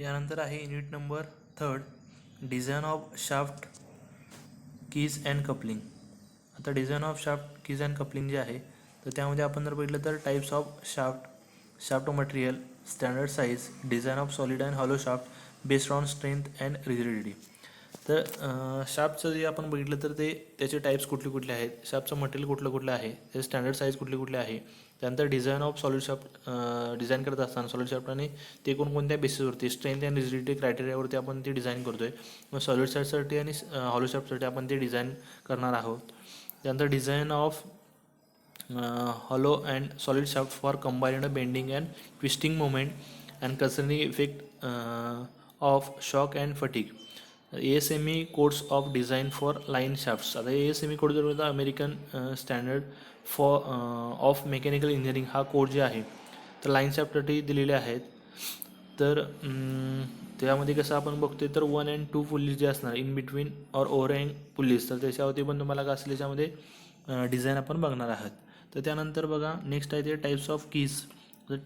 यानंतर आहे unit number 3 design of shaft keys and coupling. आता design of shaft keys and coupling जे आहे तर त्यामध्ये आपण जर बघितलं तर types of shaft material, standard size, design of solid and hollow shaft based on strength and rigidity. तर शाफ्टचं जे आपण बघितलं तर ते त्याचे टाईप्स कुठले कुठले आहेत, शाफ्टचं मटेरियल कुठलं कुठलं आहे, त्याचे स्टँडर्ड साईज कुठले कुठले आहे, त्यानंतर design of solid shaft design करत असताना सॉलिड शाफ्ट आणि ते कोणकोणत्या बेसिसवरती स्ट्रेंथ अँड रिजिडिटी क्रायटेरियावरती आपण ते डिझाईन करतो आहे. मग सॉलिड शाफ्टसाठी आणि हॉलो शाफ्टसाठी आपण ते डिझाईन करणार आहोत. त्यानंतर design of hollow and solid shaft for combined bending and twisting moment and concerning effect of shock and fatigue. ASME codes of design for line shafts. आता ASME कोड जर होता American standard for of mechanical engineering हा code जे आहे तर line शाफ्टसाठी दिलेले आहेत. तर त्यामध्ये कसं आपण बघतोय तर 1 and 2 पुल्लीज जे असणार इन बिटवीन और ओव्हरहँग पुल्लीज, तर त्याच्यावरती पण तुम्हाला काय असेल त्याच्यामध्ये डिझाईन आपण बघणार आहात. तर त्यानंतर बघा नेक्स्ट आहे ते टाईप्स ऑफ कीज. तर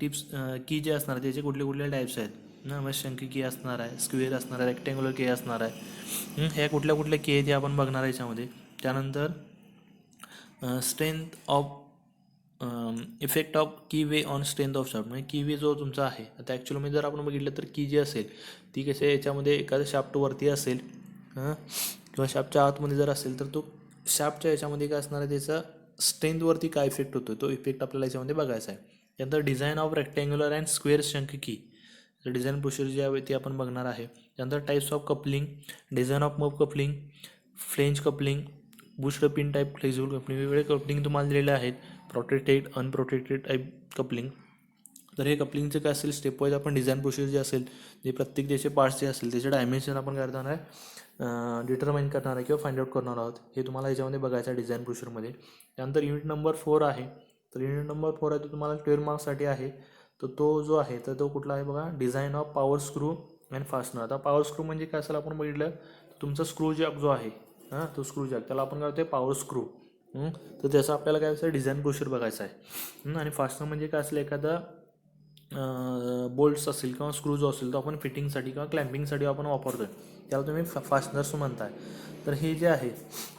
की जे असणार त्याचे कुठले कुठले टाईप्स आहेत ना, मग शंकी की असणार आहे, स्क्वेअर असणार आहे, रेक्टँग्युलर के असणार आहे. ह्या कुठल्या कुठल्या के आहेत ते आपण बघणार आहे याच्यामध्ये. त्यानंतर स्ट्रेंथ ऑफ इफेक्ट ऑफ की वे ऑन स्ट्रेंथ ऑफ शाफ्ट, म्हणजे की वे जो तुमचा आहे आता ॲक्च्युअली जर आपण बघितलं तर की जी असेल ती कशी याच्यामध्ये एखाद्या शाफ्टवरती असेल किंवा शाफ्टच्या आतमध्ये जर असेल तर तो शाफ्टच्या याच्यामध्ये काय असणार आहे त्याचा स्ट्रेंथवरती काय इफेक्ट होतो तो इफेक्ट आपल्याला याच्यामध्ये बघायचा आहे. त्यानंतर design of rectangular and square shank key, तर डिझाईन प्रोसिजर जी आहे ती आपण बघणार आहे. त्यानंतर types of coupling, design of muff coupling, flange coupling, bushed pin type flexible coupling, वेगवेगळे कपलिंग तुम्हाला दिलेले आहेत. Protected unprotected type coupling. तर हे कपलिंगचं काय असेल स्टेप वाईज आपण डिझाईन प्रोसिजर जे असेल जे प्रत्येक त्याचे पार्ट्स जे असेल त्याचे डायमेन्शन आपण काय करणार आहे डिटरमाइन करणार आहे किंवा फाइंड आउट करणार आहोत. हे तुम्हाला याच्यामध्ये बघायचं आहे डिझाईन प्रोसिजरमध्ये. त्यानंतर युनिट नंबर 4 आहे. तर युनिट नंबर 4 आहे तो तुम्हाला 12 मार्क्ससाठी आहे. तर तो जो आहे तर तो कुठला आहे बघा, design of power screw and fastener. आता पॉवर स्क्रू म्हणजे काय असेल आपण बघितलं तुमचा स्क्रू जॅक जो आहे तो स्क्रू जॅक त्याला आपण काय होते पॉवर स्क्रू. तर त्याचं आपल्याला काय असेल डिझाईन प्रोसिजर बघायचं आहे. आणि फास्टनर म्हणजे काय असेल एखादा बोल्ट्स असेल किंवा स्क्रू जो असेल तो आपण फिटिंगसाठी किंवा क्लॅम्पिंगसाठी आपण वापरतो आहे त्याला तुम्ही फास्टनर्स म्हणताय. तर हे जे आहे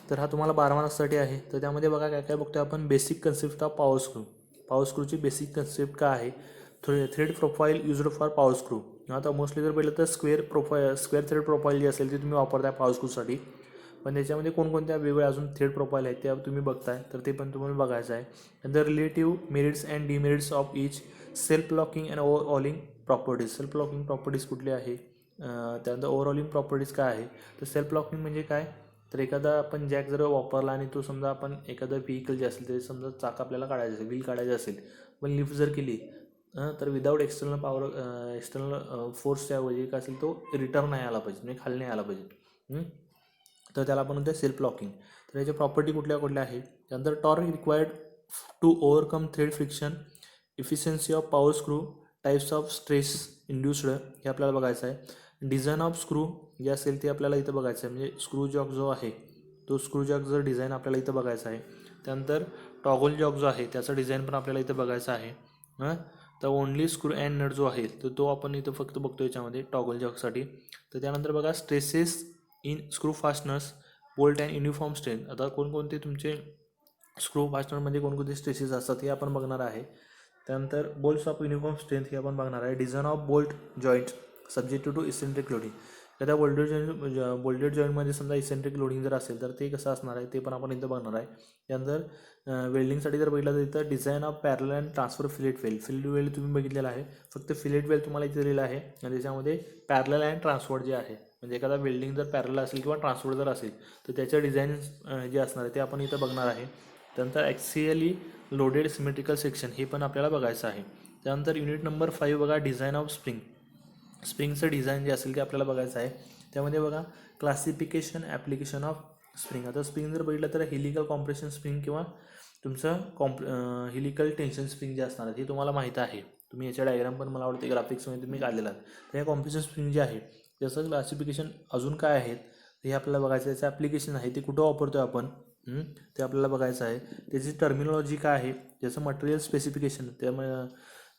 तर हा तुम्हाला 12 मार्क्ससाठी आहे. तर त्यामध्ये बघा काय काय बघतोय आपण, basic concept of power screw. Power स्क्रूची बेसिक कन्सेप्ट काय आहे, thread profile used for power screw. आता मोस्टली जर पाहिलं तर स्क्वेअर थ्रेड प्रोफाईल जी असेल ती तुम्ही वापरताय पॉवर स्क्रूसाठी. पण त्याच्यामध्ये कोणकोणत्या वेगवेगळ्या अजून थ्रेड प्रोफाईल आहेत त्या तुम्ही बघताय तर ते पण तुम्हाला बघायचं आहे. नंतर relative merits and demerits of each, self locking and overhauling properties. Self locking properties कुठली आहे, त्यानंतर ओव्हरऑलिंग प्रॉपर्टीज काय आहे. तर सेल्फ लॉकिंग म्हणजे काय, तर एखादा आपण जॅक जर वापरला आणि तो समजा आपण एखादं व्हेकल जे असेल ते समजा चाक आपल्याला काढायचं असेल, व्हील काढायचं असेल पण लिफ्ट जर केली तर विदाऊट एक्सटर्नल पॉवर एक्सटर्नल फोर्सच्या ऐवजी काय असेल तो रिटर्न नाही आला पाहिजे म्हणजे खाली नाही आला पाहिजे. तर त्याला आपण म्हणतो सेल्फ लॉकिंग. तर याच्या प्रॉपर्टी कुठल्या कुठल्या आहे. त्यानंतर torque required to overcome thread friction, efficiency of power screw, types of stress induced हे आपल्याला बघायचं आहे. डिझाईन ऑफ स्क्रू जे असेल ते आपल्याला इथं बघायचं आहे, म्हणजे स्क्रू जॉक जो आहे तो स्क्रू जॉक जर डिझाईन आपल्याला इथं बघायचा आहे. त्यानंतर टॉगल जॉक जो आहे त्याचं डिझाईन पण आपल्याला इथं बघायचं आहे. तर ओनली स्क्रू अँड नट जो आहे तर तो आपण इथं फक्त बघतो याच्यामध्ये टॉगल जॉकसाठी. तर त्यानंतर बघा stresses in screw fasteners, bolt and uniform strength. आता कोणकोणते तुमचे स्क्रू फास्टनरमध्ये कोणकोणते स्ट्रेसेस असतात हे आपण बघणार आहे. त्यानंतर बोल्ट्स ऑफ युनिफॉर्म स्ट्रेंथ हे आपण बघणार आहे. Design of bolt joint subject to eccentric loading. एखाद्या बोल्टेड जॉईंटमध्ये समजा इसेंट्रिक लोडिंग जर असेल तर ते कसं असणार आहे ते पण आपण इथं बघणार आहे. त्यानंतर वेल्डिंगसाठी जर बघितलं तर इथं डिझाईन ऑफ पॅरल अँड ट्रान्सफर फिलेट वेल्ड तुम्ही बघितलेला आहे. फक्त फिलेट वेल्ड तुम्हाला इथे दिलेलं आहे आणि त्याच्यामध्ये पॅरल अँड ट्रान्सफर जे आहे म्हणजे एखादा वेल्डिंग जर पॅरल असेल किंवा ट्रान्सफर जर असेल तर त्याचं डिझाईन जे असणार आहे ते आपण इथं बघणार आहे. त्यानंतर ॲक्सियली लोडेड सिमेट्रिकल सेक्शन हे पण आपल्याला बघायचं आहे. त्यानंतर युनिट नंबर 5 बघा, डिझाईन ऑफ स्प्रिंगचं डिझाईन जे असेल ते आपल्याला बघायचं आहे. त्यामध्ये बघा क्लासिफिकेशन ॲप्लिकेशन ऑफ स्प्रिंग. आता स्प्रिंग जर बघितलं तर हेलिकल कॉम्प्रेशन स्प्रिंग किंवा तुमचं हेलिकल टेन्शन स्प्रिंग जे असणार आहे हे तुम्हाला माहीत आहे. तुम्ही याच्या डायग्राम पण मला वाटते ग्राफिक्समध्ये तुम्ही काढलेला आहे. तर हे कॉम्प्रेशन स्प्रिंग जे आहे त्याचं क्लासिफिकेशन अजून काय आहेत हे आपल्याला बघायचं आहे. त्याचं ॲप्लिकेशन आहे ते कुठं वापरतो आहे आपण ते आपल्याला बघायचं आहे. त्याची टर्मिनॉलॉजी काय आहे, त्याचं मटेरियल स्पेसिफिकेशन त्यामुळे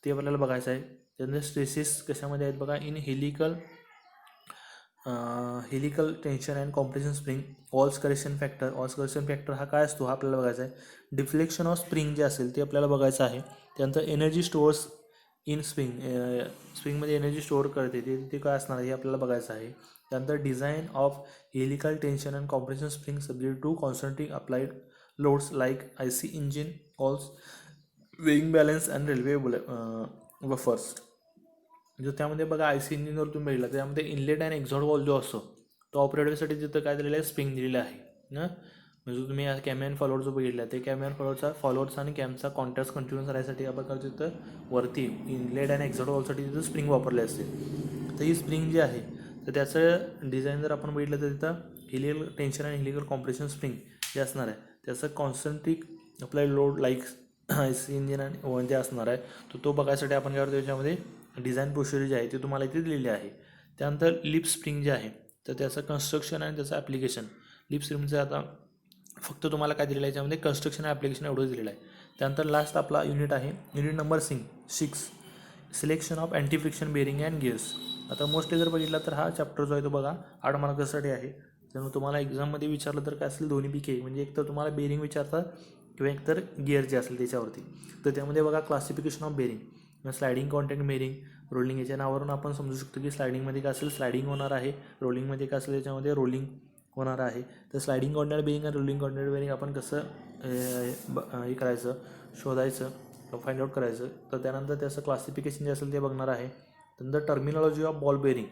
ते आपल्याला बघायचं आहे. त्यानंतर स्ट्रेसेस कशामध्ये आहेत बघा, in helical tension and compression spring. Wahl's correction factor हा काय असतो हा आपल्याला बघायचा आहे. डिफ्लेक्शन ऑफ स्प्रिंग जे असेल ते आपल्याला बघायचं आहे. त्यानंतर एनर्जी स्टोअर्स इन स्प्रिंगमध्ये एनर्जी स्टोअर करते ते काय असणार आहे हे आपल्याला बघायचं आहे. त्यानंतर design of helical tension and compression spring subject to constantly applied loads like IC engine, Wahl's weighing balance and railway buffers. जो त्यामध्ये बघा IC इंजिनवर तुम्ही बघितला त्यामध्ये इनलेट अँड एक्झॉस्ट वॉल जो असतो तो ऑपरेटरसाठी तिथं काय दिलेलं आहे, स्प्रिंग दिलेलं आहे ना. म्हणजे तुम्ही कॅम अँड फॉलोअर जो बघितला ते कॅम अँड फॉलोअरचा आणि कॅमचा कॉन्टॅक्ट कंटिन्यू करायसाठी आपण तिथं वरती इनलेट अँड एक्झॉस्ट वॉलसाठी तिथं स्प्रिंग वापरले असते. तर ही स्प्रिंग जी आहे तर त्याचं डिझाईन जर आपण बघितलं तर तिथं हेलिकल टेन्शन आणि हेलिकल कॉम्प्रेशन स्प्रिंग जे असणार आहे त्याचं constantly applied load like IC engine आणि जे असणार आहे तो बघायसाठी आपण काय करतो त्याच्यामध्ये डिझाईन प्रोसिजर जे आहे ते तुम्हाला इथे दिलेले आहे. त्यानंतर लिप स्प्रिंग जे आहे तर त्याचं कन्स्ट्रक्शन आणि त्याचं ॲप्लिकेशन. लिप स्प्रिंगचं आता फक्त तुम्हाला काय दिलेलं आहे याच्यामध्ये कन्स्ट्रक्शन आणि ॲप्लिकेशन एवढंच दिलेलं आहे. त्यानंतर लास्ट आपला युनिट आहे unit number 6 selection of anti friction bearing and gears. आता मोस्टली जर बघितला तर हा चॅप्टर जो आहे तो बघा 8 मार्कासाठी आहे. त्यामुळे तुम्हाला एक्झाममध्ये विचारलं तर काय असेल दोन्ही पैकी म्हणजे एक तर तुम्हाला बेरिंग विचारतात किंवा एक तर गिअर जे असेल त्याच्यावरती. तर त्यामध्ये बघा classification of bearing, sliding contact bearing, rolling. याच्या नावावरून आपण समजू शकतो की स्लायडिंगमध्ये काय असेल स्लायडिंग होणार आहे, रोलिंगमध्ये काय असेल त्याच्यामध्ये रोलिंग होणार आहे. तर स्लायडिंग कॉन्टॅक्ट बेरिंग आणि रोलिंग कॉन्टॅक्ट बेरिंग आपण कसं हे करायचं, शोधायचं, फाइंड आउट करायचं. तर त्यानंतर त्याचं क्लासिफिकेशन जे असेल ते बघणार आहे. त्यानंतर terminology of ball bearing,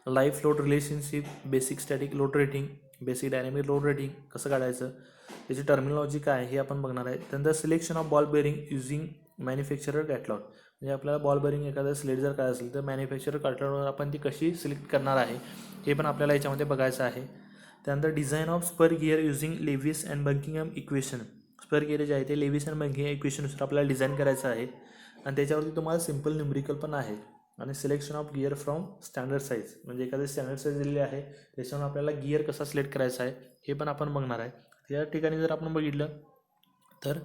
life load relationship, basic static load rating, basic dynamic load rating कसं काढायचं त्याची टर्मिनॉलॉजी काय हे आपण बघणार आहे. त्यानंतर selection of ball bearing using manufacturer catalogue, म्हणजे आपल्याला बॉल बेरिंग एखादा स्लेट जर काय असेल तर मॅन्युफॅक्चरर कॅटलॉगवर आपण ती कशी सिलेक्ट करणार आहे हे पण आपल्याला याच्यामध्ये बघायचं आहे. त्यानंतर design of spur gear using Lewis and Buckingham equation. Spur gear जे आहे ते लेविस अँड बकिंगहॅम इक्वेशननुसार आपल्याला डिझाईन करायचं आहे आणि त्याच्यावरती तुम्हाला सिम्पल न्यूमरिकल पण आहे. आणि selection of gear from standard size, म्हणजे एखादी स्टँडर्ड साईज दिलेली आहे त्याच्यावर आपल्याला गिअर कसा सिलेक्ट करायचा आहे हे पण आपण बघणार आहे. या ठिकाणी जर आपण बघितलं तर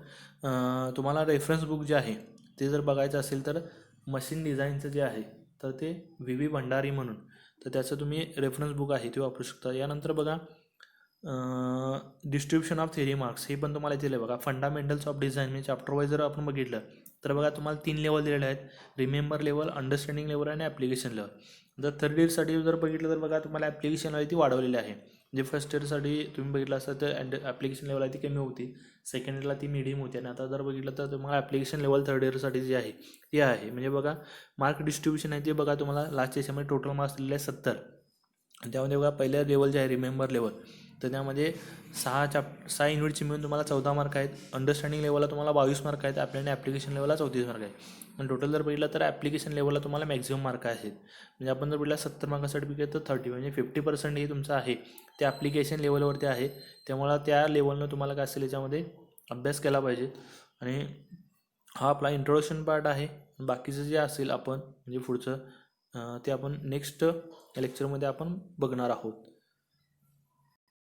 तुम्हाला रेफरन्स बुक जे आहे ते जर बघायचं असेल तर मशीन डिझाईनचं जे आहे तर ते VV भंडारी म्हणून, तर त्याचं तुम्ही रेफरन्स बुक आहे ते वापरू शकता. यानंतर बघा डिस्ट्रीब्युशन ऑफ थेरी मार्क्स हे पण तुम्हाला दिले बघा. फंडामेंटल्स ऑफ डिझाईन म्हणजे चॅप्टर वाईज जर आपण बघितलं तर बघा तुम्हाला 3 लेवल दिलेले आहेत, रिमेंबर लेवल, अंडरस्टँडिंग लेवल आणि ॲप्लिकेशन लेवल. जर थर्ड इयरसाठी जर बघितलं तर बघा तुम्हाला ॲप्लिकेशन लेवल ती वाढवलेली आहे. जे फर्स्ट इयरसाठी तुम्ही बघितलं असतं तर ॲप्लिकेशन लेवल आहे ती कमी होती, सेकंड इयरला ती मिडियम होती आणि आता जर बघितलं तर तुम्हाला ॲप्लिकेशन लेवल थर्ड इयरसाठी जी आहे ती आहे. म्हणजे बघा मार्क डिस्ट्रीब्युशन आहे ते बघा तुम्हाला लास्ट याच्यामध्ये टोटल मार्क्स दिलेले आहे 70 आणि त्यामध्ये बघा पहिल्या लेवल जे आहे रिमेंबर लेवल तर त्यामध्ये 6 युनिटची मिळून तुम्हाला 14 मार्क आहेत. अंडरस्टँडिंग लेवलला तुम्हाला 22 मार्क आहेत आपल्याने, ॲप्लिकेशन लेवलला 34 मार्क आहेत. आणि टोटल जर बघितलं तर ॲप्लिकेशन लेवलला तुम्हाला मॅक्झिमम मार्क आहेत. म्हणजे आपण जर बघितलं 70 मार्कासाठी बघितलं तर 30 म्हणजे 50% हे तुमचं आहे ते ॲप्लिकेशन लेवलवरती आहे. त्यामुळं त्या लेवलनं तुम्हाला काय असेल याच्यामध्ये अभ्यास केला पाहिजे. आणि हा आपला इंट्रोडक्शन पार्ट आहे. बाकीचं जे असेल आपण म्हणजे पुढचं ते आपण नेक्स्ट लेक्चरमध्ये आपण बघणार आहोत.